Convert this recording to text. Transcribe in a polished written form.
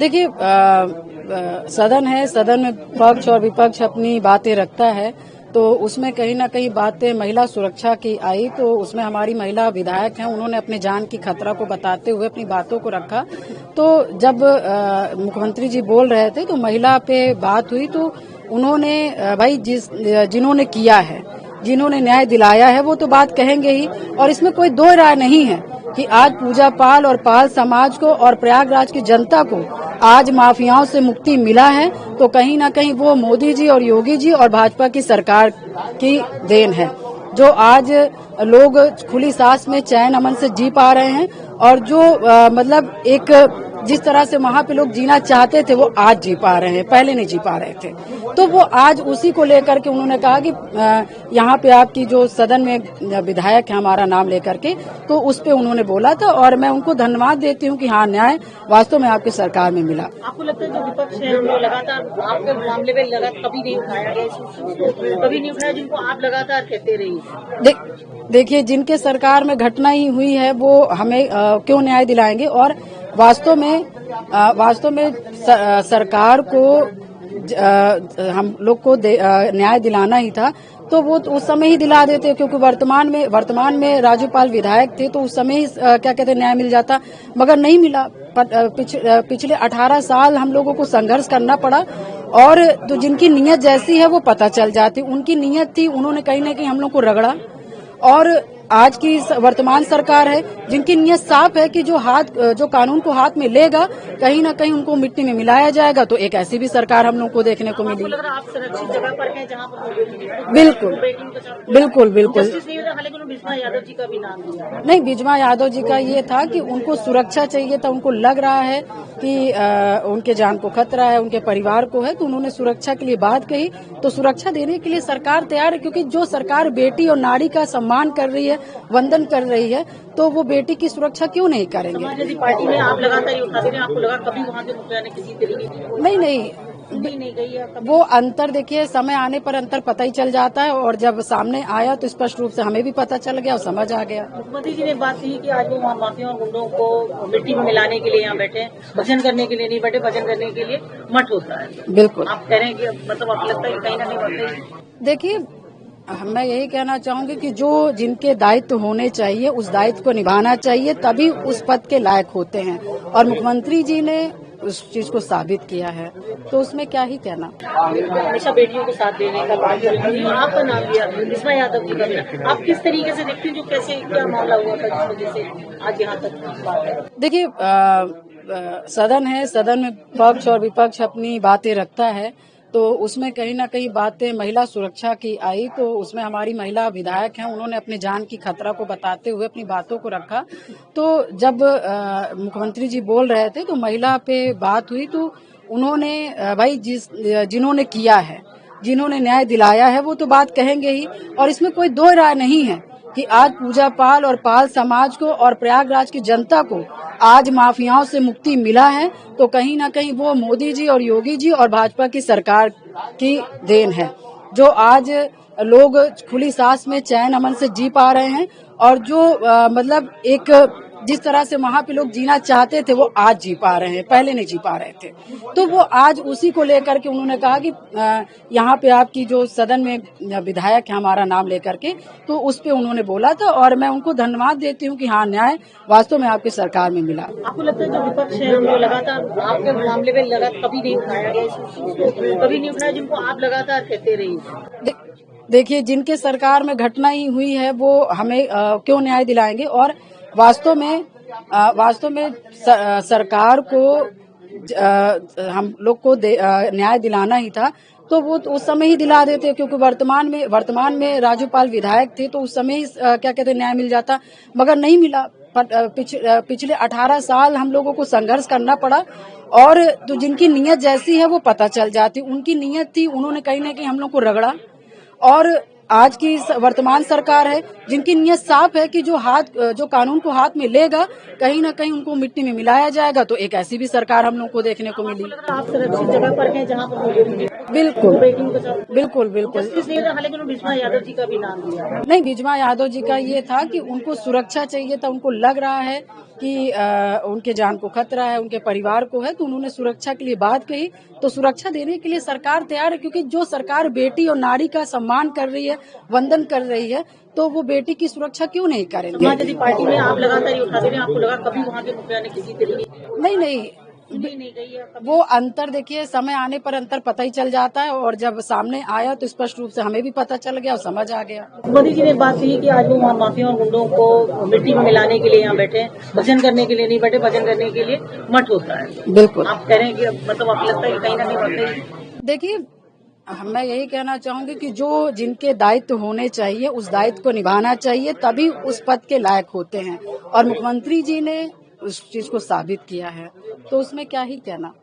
देखिए सदन है, सदन में पक्ष और विपक्ष अपनी बातें रखता है, तो उसमें कहीं ना कहीं बातें महिला सुरक्षा की आई, तो उसमें हमारी महिला विधायक हैं, उन्होंने अपने जान की खतरा को बताते हुए अपनी बातों को रखा। तो जब मुख्यमंत्री जी बोल रहे थे तो महिला पे बात हुई, तो उन्होंने भाई जिन्होंने किया है, जिन्होंने न्याय दिलाया है, वो तो बात कहेंगे ही, और इसमें कोई दो राय नहीं है कि आज पूजा पाल और पाल समाज को और प्रयागराज की जनता को आज माफियाओं से मुक्ति मिला है, तो कहीं ना कहीं वो मोदी जी और योगी जी और भाजपा की सरकार की देन है, जो आज लोग खुली सांस में चैन अमन से जी पा रहे हैं, और जो मतलब एक जिस तरह से वहां पे लोग जीना चाहते थे वो आज जी पा रहे हैं, पहले नहीं जी पा रहे थे। तो वो आज उसी को लेकर के उन्होंने कहा कि यहाँ पे आपकी जो सदन में विधायक है हमारा नाम लेकर के, तो उस पे उन्होंने बोला था, और मैं उनको धन्यवाद देती हूँ कि हाँ, न्याय वास्तव में आपकी सरकार में मिला। आपको लगता है जो विपक्ष है वो लगातार आपके मामले में कभी नहीं उठाया गया, कभी नहीं उठाया, जिनको आप लगातार कहते रहिए? देखिए, जिनके सरकार में घटना ही हुई है वो हमें क्यों न्याय दिलाएंगे, और वास्तव में सरकार को हम लोग को न्याय दिलाना ही था, तो वो उस समय ही दिला देते, क्योंकि वर्तमान में राजूपाल विधायक थे, तो उस समय ही क्या कहते न्याय मिल जाता, मगर नहीं मिला। पिछले 18 साल हम लोगों को संघर्ष करना पड़ा, और तो जिनकी नीयत जैसी है वो पता चल जाती। उनकी नीयत थी, उन्होंने कहीं न कहीं हम लोग को रगड़ा, और आज की वर्तमान सरकार है जिनकी नीयत साफ है कि जो कानून को हाथ में लेगा कहीं ना कहीं उनको मिट्टी में मिलाया जाएगा, तो एक ऐसी भी सरकार हम लोग को देखने को मिली। आप सुरक्षित जगह पर हैं जहां पर बिल्कुल बिस्मा यादव जी का भी नाम दिया। नहीं, बिस्मा यादव जी का ये था कि उनको सुरक्षा चाहिए था, उनको लग रहा है कि उनके जान को खतरा है, उनके परिवार को है, तो उन्होंने सुरक्षा के लिए बात कही। तो सुरक्षा देने के लिए सरकार तैयार है, क्योंकि जो सरकार बेटी और नारी का सम्मान कर रही है, वंदन कर रही है, तो वो बेटी की सुरक्षा क्यों नहीं करेंगे। समाजवादी पार्टी में आप लगातार ये उठाते रहे, आपको लगा कभी वहाँ के मुखिया ने किसी तरीके की नहीं गई, वो अंतर देखिए, समय आने पर अंतर पता ही चल जाता है, और जब सामने आया तो स्पष्ट रूप से हमें भी पता चल गया और समझ आ गया। मुख्यमंत्री जी ने बात की कि आज वो वहाँ माफिया और गुंडों को मिट्टी में मिलाने के लिए यहाँ बैठे, भजन करने के लिए नहीं बैठे, भजन करने के लिए मठ होता है। बिल्कुल, आप कह रहे हैं कि मतलब आपको लगता है कि कहीं ना कहीं देखिए, मैं यही कहना चाहूंगी कि जो जिनके दायित्व होने चाहिए उस दायित्व को निभाना चाहिए, तभी उस पद के लायक होते हैं, और मुख्यमंत्री जी ने उस चीज को साबित किया है, तो उसमें क्या ही कहना। हमेशा बेटियों को साथ देने का बात है, और आपका नाम लिया बिस्मा यादव जी का, आप किस तरीके से देखते हैं, जो कैसे क्या मामला हुआ था जिस वजह से आज यहाँ तक बात है? देखिए सदन है, सदन में पक्ष और विपक्ष अपनी बातें रखता है, तो उसमें कहीं ना कहीं बातें महिला सुरक्षा की आई, तो उसमें हमारी महिला विधायक हैं, उन्होंने अपने जान की खतरा को बताते हुए अपनी बातों को रखा। तो जब मुख्यमंत्री जी बोल रहे थे तो महिला पे बात हुई, तो उन्होंने भाई जिन्होंने किया है, जिन्होंने न्याय दिलाया है, वो तो बात कहेंगे ही, और इसमें कोई दो राय नहीं है कि आज पूजा पाल और पाल समाज को और प्रयागराज की जनता को आज माफियाओं से मुक्ति मिला है, तो कहीं ना कहीं वो मोदी जी और योगी जी और भाजपा की सरकार की देन है, जो आज लोग खुली सांस में चैन अमन से जी पा रहे हैं, और जो मतलब एक जिस तरह से वहां पे लोग जीना चाहते थे वो आज जी पा रहे हैं, पहले नहीं जी पा रहे थे। तो वो आज उसी को लेकर के उन्होंने कहा कि यहाँ पे आपकी जो सदन में विधायक है हमारा नाम लेकर के, तो उस पे उन्होंने बोला था, और मैं उनको धन्यवाद देती हूँ कि हाँ, न्याय वास्तव में आपकी सरकार में मिला। आपको लगता है जो विपक्ष है वो लगातार आपके मामले में कभी नहीं उठाया गया, कभी नहीं उठाया, जिनको आप लगातार कहते रहिए? देखिए, जिनके सरकार में घटना ही हुई है वो हमें क्यों न्याय दिलाएंगे, और वास्तव में सरकार को हम लोग को न्याय दिलाना ही था, तो वो उस समय ही दिला देते, क्योंकि वर्तमान में राजूपाल विधायक थे, तो उस समय ही क्या कहते न्याय मिल जाता, मगर नहीं मिला। पिछले 18 साल हम लोगों को संघर्ष करना पड़ा, और तो जिनकी नीयत जैसी है वो पता चल जाती। उनकी नीयत थी, उन्होंने कहीं ना कहीं हम लोग को रगड़ा, और आज की वर्तमान सरकार है जिनकी नीयत साफ है कि जो कानून को हाथ में लेगा कहीं ना कहीं उनको मिट्टी में मिलाया जाएगा, तो एक ऐसी भी सरकार हम लोग को देखने को मिली। आप सुरक्षित जगह पर हैं जहाँ पर बिल्कुल बिस्मा यादव जी का भी नाम दिया। नहीं, बिस्मा यादव जी का ये था कि उनको सुरक्षा चाहिए था, उनको लग रहा है कि उनके जान को खतरा है, उनके परिवार को है, तो उन्होंने सुरक्षा के लिए बात कही। तो सुरक्षा देने के लिए सरकार तैयार है, क्योंकि जो सरकार बेटी और नारी का सम्मान कर रही है, वंदन कर रही है, तो वो बेटी की सुरक्षा क्यों नहीं करेंगे। समाजवादी पार्टी में आप लगातार ये उठाते रहे, आपको लगा कभी वहाँ के मुखिया ने किसी तरीके नहीं नहीं गई है कभी? वो अंतर देखिए, समय आने पर अंतर पता ही चल जाता है, और जब सामने आया तो स्पष्ट रूप से हमें भी पता चल गया और समझ आ गया। मोदी जी ने बात की कि आज वो वहाँ माफिया और गुंडों को मिट्टी में मिलाने के लिए यहाँ बैठे हैं, भजन करने के लिए नहीं बैठे, भजन करने के लिए मठ होता है। बिल्कुल, आप कह रहे हैं कि मतलब आपको लगता है कि कहीं ना कहीं वाकई देखिए मैं यही कहना चाहूंगी कि जो जिनके दायित्व होने चाहिए उस दायित्व को निभाना चाहिए, तभी उस पद के लायक होते हैं, और मुख्यमंत्री जी ने उस चीज को साबित किया है, तो उसमें क्या ही कहना।